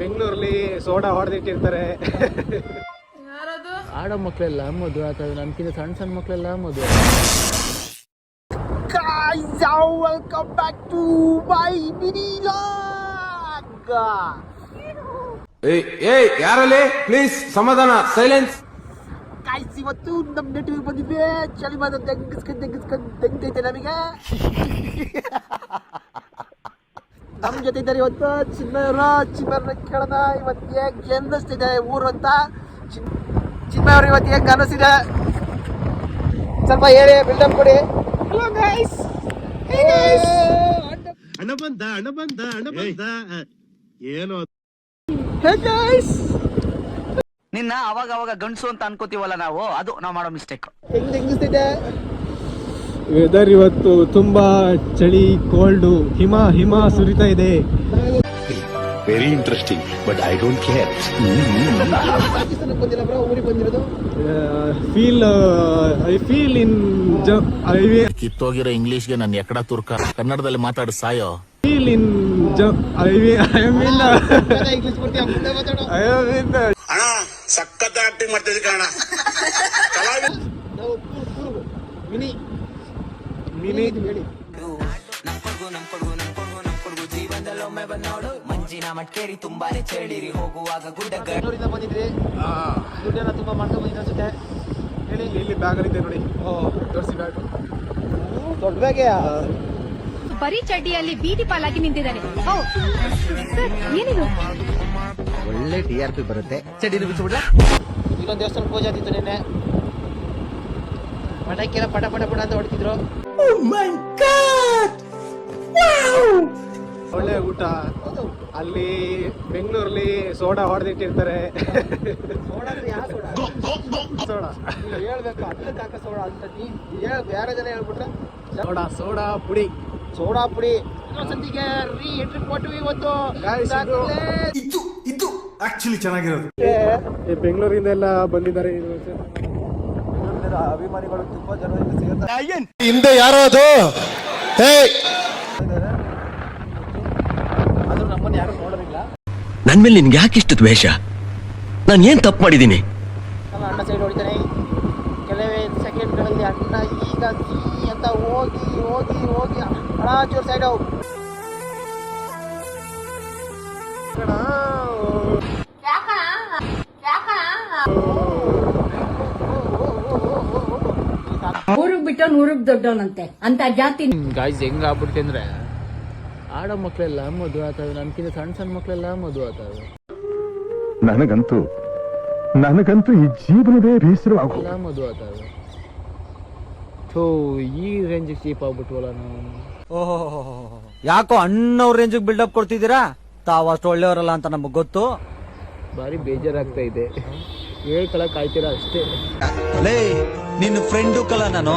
ಬೆಂಗಳೂರಲ್ಲಿ ಸೋಡಾ ಹೊಡೆದಿಟ್ಟಿರ್ತಾರೆ. ಆಡೋ ಮಕ್ಕಳೆಲ್ಲ ಮದುವೆ ಆಗ್ತದೆ, ನಮ್ಗಿಂತ ಸಣ್ಣ ಸಣ್ಣ ಮಕ್ಕಳೆಲ್ಲ ಮದುವೆ. Welcome back to my mini vlog. ಏಯ್ ಯಾರಲ್ಲಿ ಪ್ಲೀಸ್ ಸಮಾಧಾನ, ಸೈಲೆನ್ಸ್. ಗಾಯ್ಸ್, ಇವತ್ತು ನಮ್ ನೆಟ್ಟಿಗೆ ಬಂದಿದ್ದೆ. ಚಳಿ ಮಾತ್ರ ತೆಗ್ದೈತೆ ನಮಗೆ. ನಮ್ ಜೊತೆ ಇದ್ದಾರೆ ಇವತ್ತು ಚಿನ್ಮಯವ್ರನ್ನ ಕೇಳೋಣ ಇವತ್ತು ಹೇಗೆ ಅನ್ನಿಸ್ತಿದೆ ಊರು ಅಂತ. ಚಿನ್ಮಯವ್ರು ಇವತ್ತು ಹೇಗೆ ಅನ್ನಿಸ್ತಿದೆ ಸ್ವಲ್ಪ ಹೇಳಿ, ಬಿಲ್ಡಪ್ ಕೊಡಿ. Hello guys. ಅಣ್ಣ ಬಂದ ಏನು ಹೇ ಗೈಸ್, ನಿನ್ನ ಅವಾಗ ಗಂಡಸು ಅಂತ ಅನ್ಕೋತೀವಲ್ಲ ನಾವು, ಅದು ನಾವು ಮಾಡೋ ಮಿಸ್ಟೇಕ್. ಹೆಂಗಿಸ್ತಿದೆ ವೆದರ್ ಇವತ್ತು ತುಂಬಾ ಚಳಿ, ಕೋಲ್ಡು, ಹಿಮ ಸುರಿತಾ ಇದೆ. Very interesting but I don't care. ಪಾಕಿಸ್ತಾನಕ್ಕೆ ಬಂದಿಲ್ಲ ಬ್ರೋ, ಊರಿಗೆ ಬಂದಿರೋದು. ಐ ಫೀಲ್ ಇನ್ ಕಿತ್ತೋಗಿರೋ ಇಂಗ್ಲಿಷ್ಗೆ ನಾನು ಎಕಡ ತುರ್ಕ, ಕನ್ನಡದಲ್ಲಿ ಮಾತಾಡು ಸಾಯೋ. ಫೀಲ್ ಇನ್ ಇಂಗ್ಲಿಷ್ ಬರ್ತೀಯ, ಮುಂದೆ ಮಾತಾಡೋ. ಅಣ್ಣ ಸಖತ್ ಆಕ್ಟಿಂಗ್ ಮಾಡ್ತಿದ್ದೆ ಕಣ. ನಾವು ಮಿನಿ ಹೇಳಿ. ಮಂಜಿನ ಮಟ್ಕೇರಿ ತುಂಬಾನೇ ಚಳಿರಿ, ಹೋಗುವಾಗ ಬೆಂಗಳೂರಿಂದ ಬಂದಿದ್ರಿ, ದುಡ್ಡೆಲ್ಲ ತುಂಬಾ ಮಾಡ್ಕೊಂಡು ಬಂದಿದ್ದ ಅನ್ಸುತ್ತೆ. ಹೇಳಿ. ಇಲ್ಲಿ ಬ್ಯಾಗ್ ಇದೆ ನೋಡಿ, ತೋರಿಸಿ ಬ್ಯಾಗ್. ದೊಡ್ಡ ಬ್ಯಾಗೆ ಬರೀ ಚಡ್ಡಿಯಲ್ಲಿ ಬೀದಿ ಪಾಲಾಗಿ ನಿಂತಿದ್ದಾನೆ. ಏನಿದು? ಒಳ್ಳೆ TRP ಬರುತ್ತೆ. ಚಡಿನ ಬಿಚ್ಚಿಬಿಡ್ಲ. ಇನ್ನೊಂದು ದೇವಸ್ಥಾನ ಪೂಜೆ ಆದಿತ್ತು ನಿನ್ನೆ. ಮಠಕ್ಕೆಲ್ಲ ಪಟ ಅಂತ ಹೊಡ್ತಿದ್ರು. ಒಳ್ಳೆ ಊಟ. ಅಲ್ಲಿ ಬೆಂಗಳೂರಲ್ಲಿ ಸೋಡಾ ಹೊಡೆದಿಟ್ಟಿರ್ತಾರೆ. ಸೋಡಾ ಹೇಳ್ಬೇಕು, ಅದಕ್ಕೆ ಹಾಕ ಸೋಡಾ ಅಂತ. ಬೇರೆ ಜನ ಹೇಳ್ಬಿಟ್ರೆ ಸೋಡಾ ಪುಡಿ. ಇನ್ನೊಂದ್ಸತಿಗೆ ಎಂಟ್ರಿ ಕೊಟ್ವಿ ಇವತ್ತು. ಇದು ಆಕ್ಚುಲಿ ಚೆನ್ನಾಗಿರೋದು. ಬೆಂಗಳೂರಿಂದ ಎಲ್ಲ ಬಂದಿದ್ದಾರೆ. ಅಭಿಮಾನಿಗಳು ತುಂಬಾ ಜನ ಇಲ್ಲಿ ಸಿಗುತ್ತಾರೆ. ಹಿಂದೆ ಯಾರೋ ಅದು ಆದ್ರೂ ನಮ್ಮನ್ನ ಯಾರು ನೋಡೋದಿಲ್ಲ. ನನ್ ಮೇಲೆ ನಿನ್ಗೆ ಯಾಕಿಷ್ಟು ದ್ವೇಷ? ನಾನು ಏನ್ ತಪ್ಪು ಮಾಡಿದ್ದೀನಿ? ನಮ್ಮ ಅಣ್ಣ ಸೈಡ್ ಹೊಡಿತಾನೆ. ಕೆಲವೇ ಸೆಕೆಂಡ್ಗಳಲ್ಲಿ ಅಣ್ಣ ಈಗ ಅಂತ ಹೋಗಿ ಹಳಾಚೂರು ಸೈಡ್ ಊರಿಗೆ ಬಿಟ್ಟು ನೂರಿಗೆ ದೊಡ್ಡವನಂತೆ ಅಂತ ಜಾತಿ. ಗಾಯ್ಸ್ ಹೆಂಗ್ ಆಗ್ಬಿಡ್ತೆ ಅಂದ್ರೆ, ಆಡೋ ಮಕ್ಕಳೆಲ್ಲ ಮದುವೆ ಆಗ್ತವೆ, ನಮ್ಗಿಂತ ಸಣ್ಣ ಸಣ್ಣ ಮಕ್ಕಳೆಲ್ಲ ಮದುವೆ ಆಗ್ತವೆ. ನನಗಂತೂ ಈ ಜೀವನವೇ ಬೇಸರವಾಗು. ಎಲ್ಲ ಮದುವೆ ಆಗ್ತವೆ. ಈ ರೇಂಜ್ ಚೀಪ್ ಆಗ್ಬಿಟ್ವಲ್ಲ ನಾವು. ಯಾಕೋ ಅಣ್ಣವ್ರ ರೇಂಜಿಗೆ ಬಿಲ್ಡಪ್ ಕೊಡ್ತಿದ್ದೀರಾ? ತಾವ್ ಅಷ್ಟು ಒಳ್ಳೆಯವರಲ್ಲ ಅಂತ ನಮಗ್ ಗೊತ್ತು. ಭಾರಿ ಬೇಜಾರಾಗ್ತಾ ಇದೆ. ಹೇಳ್ಕೊಳಕ್ ಆಯ್ತೀರಾ ಅಷ್ಟೇ. ಲೇ, ನಿನ್ ಫ್ರೆಂಡು ಕಲ ನಾನು.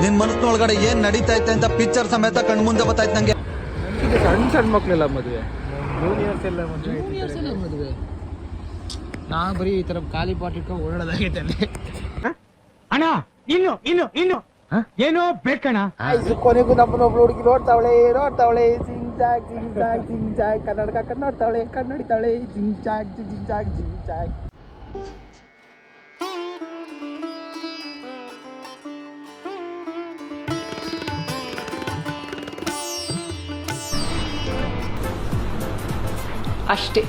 ನಿನ್ ಮನಸ್ಸಿನೊಳಗಡೆ ಏನ್ ನಡೀತಾ ಐತೆ ಅಂತ ಪಿಕ್ಚರ್ ಸಮೇತ ಕಣ್ ಮುಂದೆ ಬತ್ತಾಯ್ತು ನಂಗೆ. ನಮ್ಗಿಂತ ಸಣ್ಣ ಮಕ್ಕಳೆಲ್ಲ ಮದುವೆ, ಜೂನಿಯರ್ಸ್ ಎಲ್ಲ ಮದುವೆ. ನಾ ಬರೀ ಈ ತರ ಖಾಲಿ ಪಾಟ್ ಇಟ್ಕೊಂಡು ಓಡಾಡೋದಾಗೈತೆ ಅಲ್ಲಿ. ಅಣ್ಣ ಇನ್ನು ಏನೋ ಬೇಕಣ್ಣ. ಕೊನೆಗೂ ನಮ್ಮನ್ನ ಒಬ್ಳು ಹುಡುಗಿ ನೋಡ್ತಾವಳೆ. ಜಿಂಗ್ ಜಾಗ್ ಕನ್ನಡಕ ನೋಡ್ತಾವಳೆ, ಕನ್ನಡಿತಾವಳೆ. ಜಿಂಗ್ ಜಾಗ್. ಅಷ್ಟೇ.